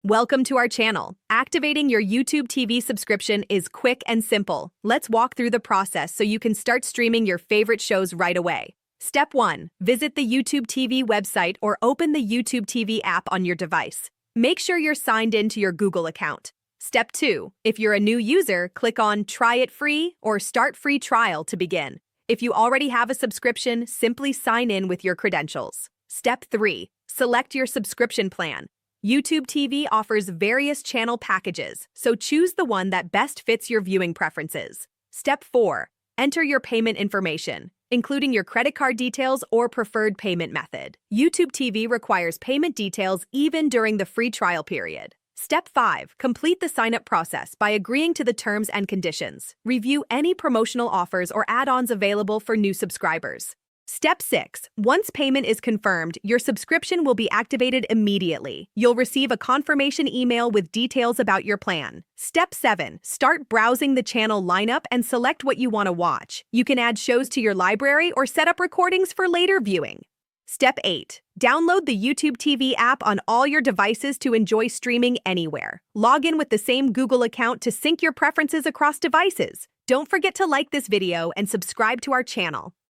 Welcome to our channel. Activating your YouTube TV subscription is quick and simple. Let's walk through the process so you can start streaming your favorite shows right away. Step 1. Visit the YouTube TV website or open the YouTube TV app on your device. Make sure you're signed in to your Google account. Step 2. If you're a new user, click on Try It Free or Start Free Trial to begin. If you already have a subscription, simply sign in with your credentials. Step 3. Select your subscription plan. YouTube TV offers various channel packages, so choose the one that best fits your viewing preferences. Step 4. Enter your payment information, including your credit card details or preferred payment method. YouTube TV requires payment details even during the free trial period. Step 5. Complete the sign-up process by agreeing to the terms and conditions. Review any promotional offers or add-ons available for new subscribers. Step 6. Once payment is confirmed, your subscription will be activated immediately. You'll receive a confirmation email with details about your plan. Step 7. Start browsing the channel lineup and select what you want to watch. You can add shows to your library or set up recordings for later viewing. Step 8. Download the YouTube TV app on all your devices to enjoy streaming anywhere. Log in with the same Google account to sync your preferences across devices. Don't forget to like this video and subscribe to our channel.